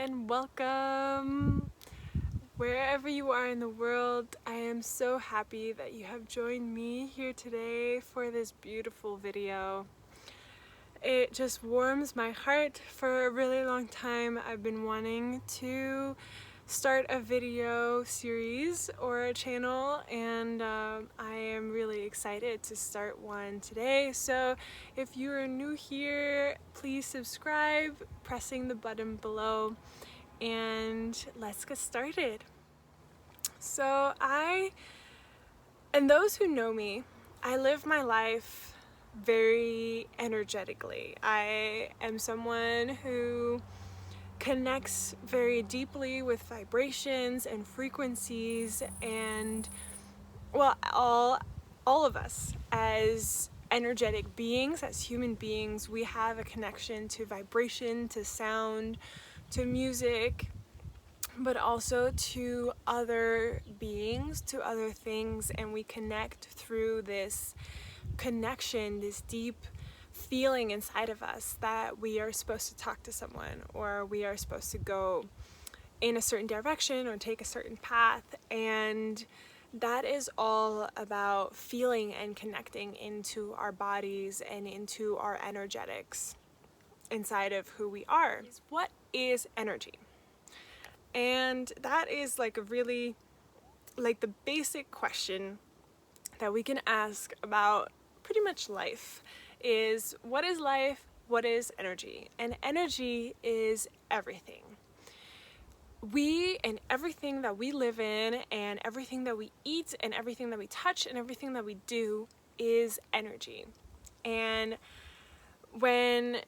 and welcome. Wherever you are in the world, I am so happy that you have joined me here today for this beautiful video. It just warms my heart. For a really long time I've been wanting to start a video series or a channel, and I am really excited to start one today. So if you are new here, please subscribe, pressing the button below, and let's get started. So and those who know me, I live my life very energetically. I am someone who connects very deeply with vibrations and frequencies, and well, all of us as energetic beings, as human beings, we have a connection to vibration, to sound, to music, but also to other beings, to other things, and we connect through this connection, this deep feeling inside of us that we are supposed to talk to someone, or we are supposed to go in a certain direction or take a certain path. And that is all about feeling and connecting into our bodies and into our energetics inside of who we are. What is energy? And that is like a really, like the basic question that we can ask about pretty much life is, what is life? What is energy? And energy is everything. We and everything that we live in, and everything that we eat, and everything that we touch, and everything that we do is energy. And when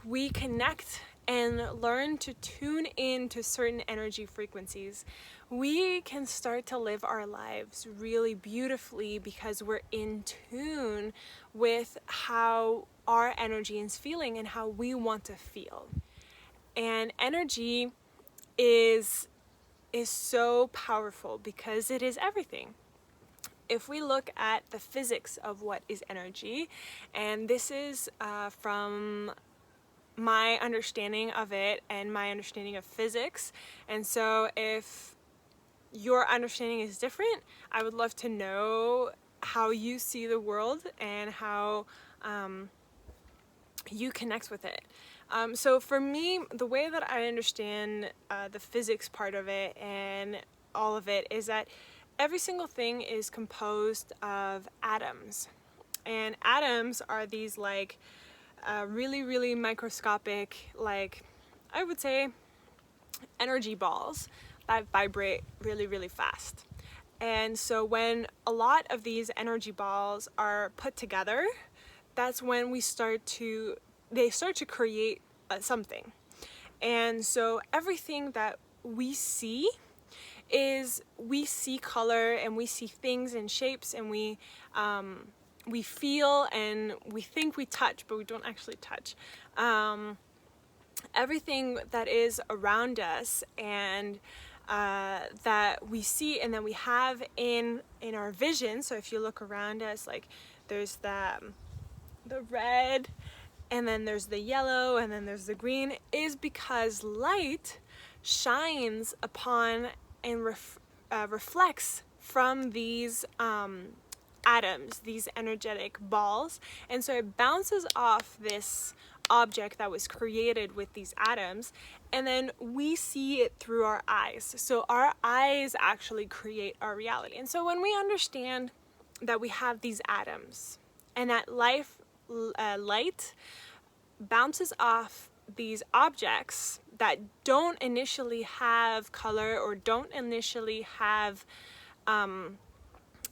we connect and learn to tune in to certain energy frequencies, we can start to live our lives really beautifully, because we're in tune with how our energy is feeling and how we want to feel. And energy is so powerful because it is everything. If we look at the physics of what is energy, and this is from my understanding of it and my understanding of physics, and so if your understanding is different, I would love to know how you see the world and how you connect with it. So for me, the way that I understand the physics part of it and all of it is that every single thing is composed of atoms. And atoms are these like really microscopic, like I would say energy balls that vibrate really fast. And so when a lot of these energy balls are put together, that's when they start to create something. And so everything that we see color, and we see things and shapes, and we feel, and we think we touch, but we don't actually touch. Everything that is around us, and that we see and that we have in our vision. So if you look around us, like there's the red, and then there's the yellow, and then there's the green, is because light shines upon and reflects from these atoms, these energetic balls, and so it bounces off this object that was created with these atoms, and then we see it through our eyes. So our eyes actually create our reality. And so when we understand that we have these atoms, and that light bounces off these objects that don't initially have color, or don't initially have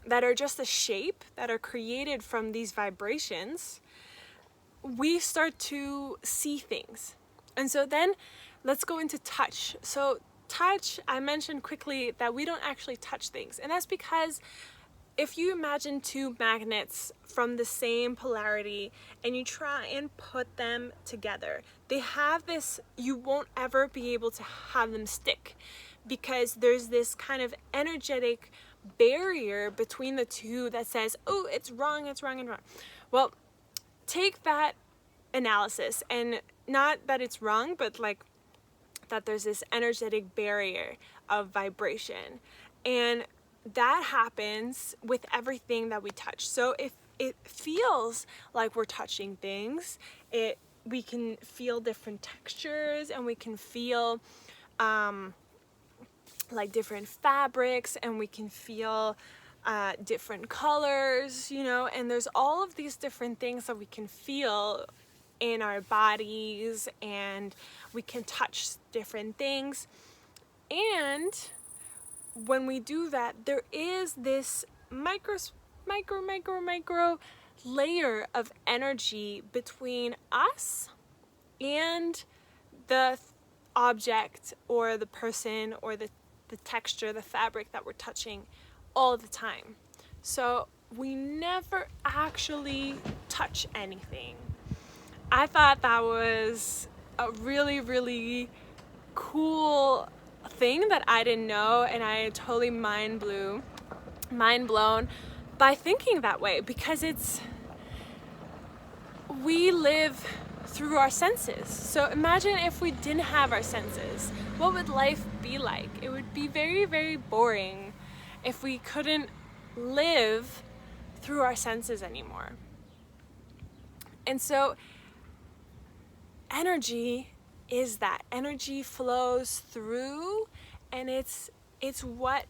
that are just a shape, that are created from these vibrations, we start to see things. And so then let's go into touch. So touch, I mentioned quickly that we don't actually touch things, and that's because if you imagine two magnets from the same polarity and you try and put them together, they have this, you won't ever be able to have them stick, because there's this kind of energetic barrier between the two that says, oh, it's wrong, and wrong. Well, take that analysis, and not that it's wrong, but like that there's this energetic barrier of vibration. And that happens with everything that we touch. So if it feels like we're touching things, we can feel different textures, and we can feel like different fabrics, and we can feel different colors, you know, and there's all of these different things that we can feel in our bodies, and we can touch different things. And when we do that, there is this micro layer of energy between us and the object or the person or the texture, the fabric that we're touching all the time. So we never actually touch anything. I thought that was a really, really cool thing that I didn't know, and I totally mind blown by thinking that way, because we live through our senses. So imagine if we didn't have our senses. What would life be like? It would be very, very boring if we couldn't live through our senses anymore. And so energy is that. Energy flows through, and it's what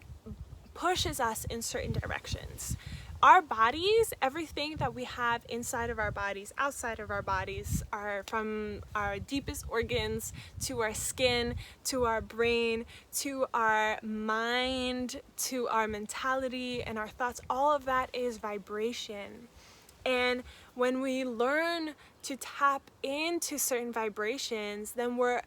pushes us in certain directions. Our bodies, everything that we have inside of our bodies, outside of our bodies, are from our deepest organs to our skin, to our brain, to our mind, to our mentality and our thoughts. All of that is vibration. And when we learn to tap into certain vibrations, then we're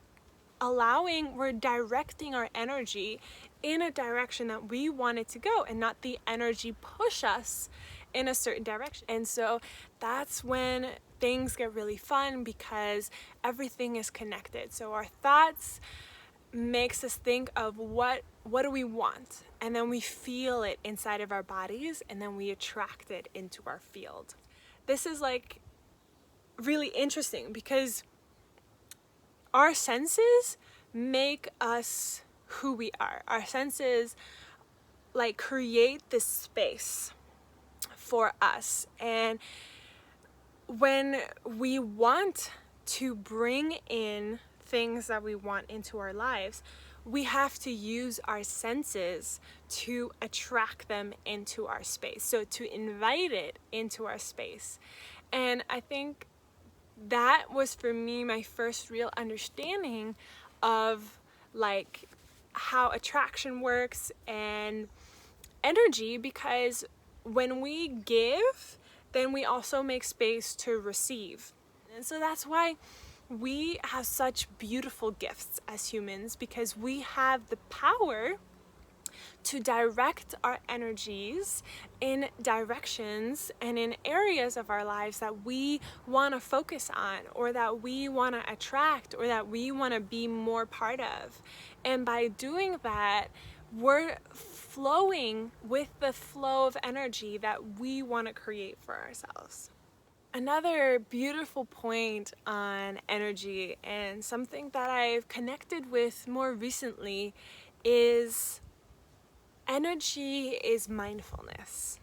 directing our energy in a direction that we want it to go, and not the energy push us in a certain direction. And so that's when things get really fun, because everything is connected. So our thoughts makes us think of what do we want, and then we feel it inside of our bodies, and then we attract it into our field. This is like really interesting, because our senses make us who we are. Our senses like create this space for us. And when we want to bring in things that we want into our lives, we have to use our senses to attract them into our space. So to invite it into our space. And I think that was for me my first real understanding of like how attraction works and energy, because when we give, then we also make space to receive. And so that's why we have such beautiful gifts as humans, because we have the power to direct our energies in directions and in areas of our lives that we want to focus on, or that we want to attract, or that we want to be more part of. And by doing that, we're flowing with the flow of energy that we want to create for ourselves. Another beautiful point on energy, and something that I've connected with more recently, is energy is mindfulness.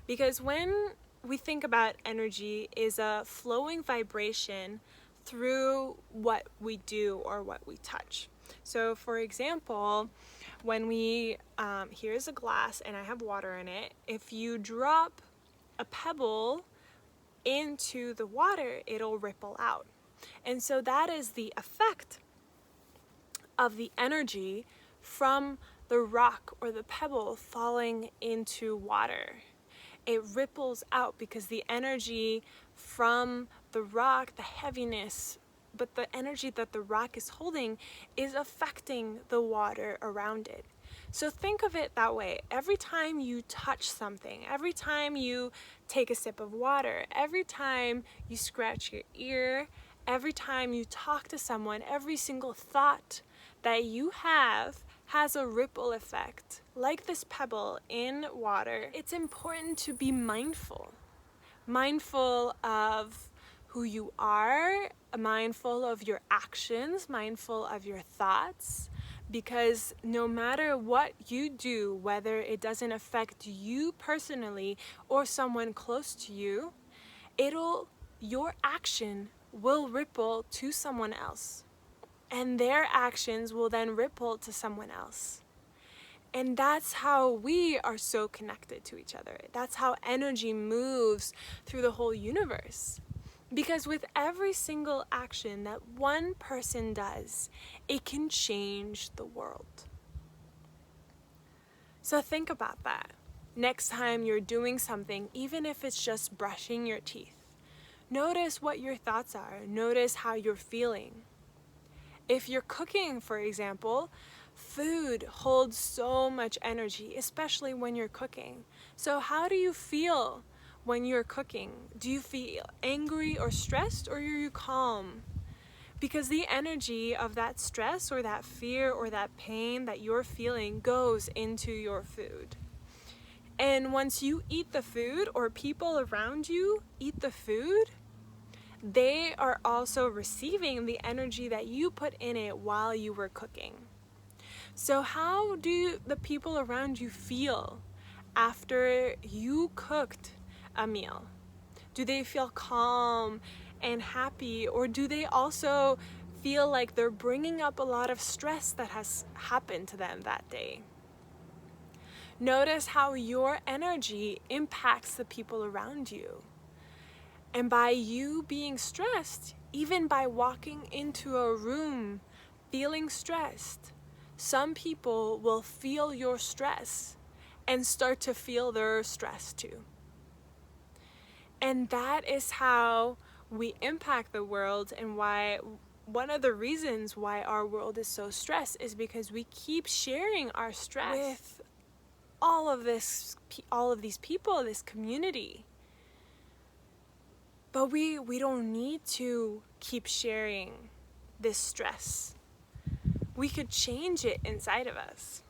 Because when we think about energy is a flowing vibration through what we do or what we touch. So for example, when here's a glass and I have water in it, if you drop a pebble into the water, it'll ripple out. And so that is the effect of the energy from the rock or the pebble falling into water. It ripples out because the energy from the rock, the heaviness, but the energy that the rock is holding is affecting the water around it. So think of it that way. Every time you touch something, every time you take a sip of water, every time you scratch your ear, every time you talk to someone, every single thought that you have has a ripple effect. Like this pebble in water, it's important to be mindful of who you are, mindful of your actions, mindful of your thoughts, because no matter what you do, whether it doesn't affect you personally or someone close to you, your action will ripple to someone else, and their actions will then ripple to someone else. And that's how we are so connected to each other. That's how energy moves through the whole universe. Because with every single action that one person does, it can change the world. So think about that. Next time you're doing something, even if it's just brushing your teeth, notice what your thoughts are. Notice how you're feeling. If you're cooking, for example, food holds so much energy, especially when you're cooking. So how do you feel when you're cooking? Do you feel angry or stressed, or are you calm? Because the energy of that stress or that fear or that pain that you're feeling goes into your food. And once you eat the food, or people around you eat the food, they are also receiving the energy that you put in it while you were cooking. So how do the people around you feel after you cooked a meal? Do they feel calm and happy, or do they also feel like they're bringing up a lot of stress that has happened to them that day? Notice how your energy impacts the people around you. And by you being stressed, even by walking into a room feeling stressed, some people will feel your stress and start to feel their stress too. And that is how we impact the world, and why one of the reasons why our world is so stressed is because we keep sharing our stress with all of these people, this community. But we don't need to keep sharing this stress. We could change it inside of us.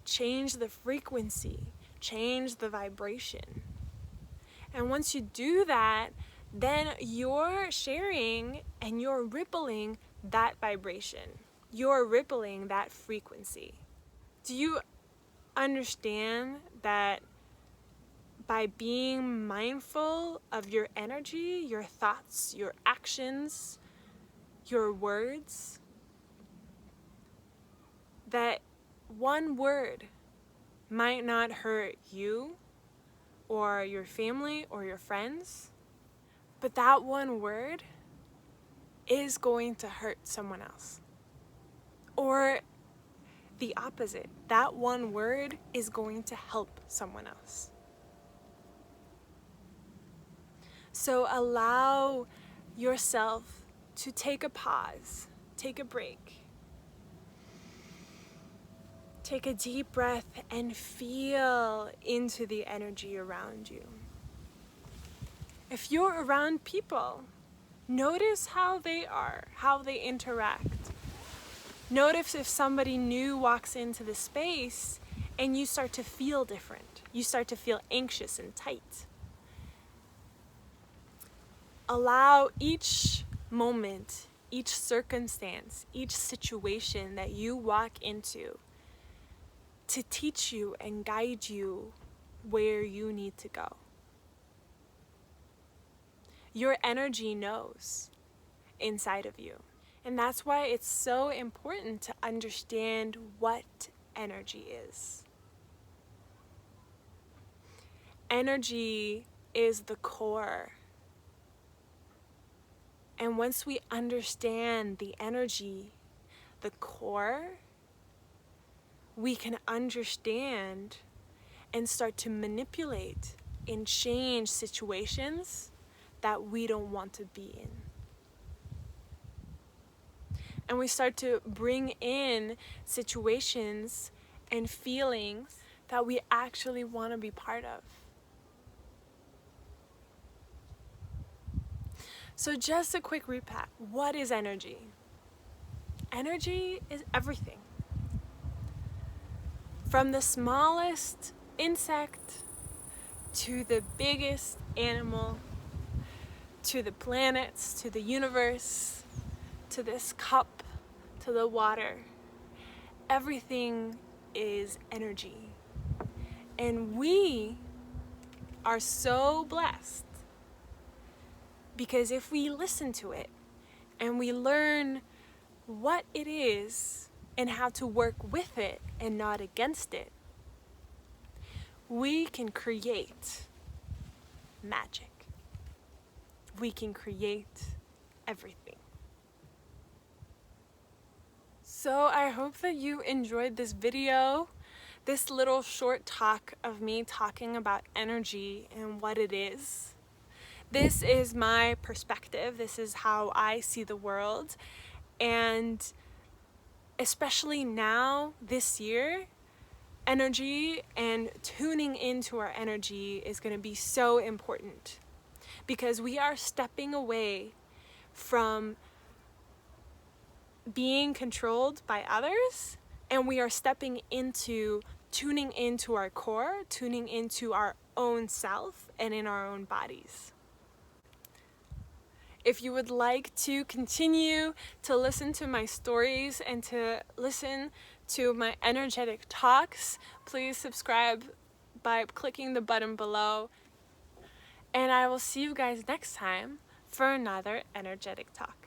Change the frequency, change the vibration. And once you do that, then you're sharing and you're rippling that vibration. You're rippling that frequency. Do you understand that by being mindful of your energy, your thoughts, your actions, your words, that one word might not hurt you or your family or your friends, but that one word is going to hurt someone else? Or the opposite, that one word is going to help someone else. So allow yourself to take a pause, take a break. Take a deep breath and feel into the energy around you. If you're around people, notice how they are, how they interact. Notice if somebody new walks into the space and you start to feel different. You start to feel anxious and tight. Allow each moment, each circumstance, each situation that you walk into to teach you and guide you where you need to go. Your energy knows inside of you. And that's why it's so important to understand what energy is. Energy is the core. And once we understand the energy, the core, we can understand and start to manipulate and change situations that we don't want to be in. And we start to bring in situations and feelings that we actually want to be part of. So just a quick recap. What is energy? Energy is everything. From the smallest insect to the biggest animal to the planets, to the universe, to this cup, to the water. Everything is energy. And we are so blessed because if we listen to it and we learn what it is and how to work with it and not against it, we can create magic. We can create everything. So I hope that you enjoyed this video, this little short talk of me talking about energy and what it is. This is my perspective. This is how I see the world. And especially now, this year, energy and tuning into our energy is going to be so important because we are stepping away from being controlled by others, and we are stepping into tuning into our core, tuning into our own self and in our own bodies. If you would like to continue to listen to my stories and to listen to my energetic talks, please subscribe by clicking the button below. And I will see you guys next time for another energetic talk.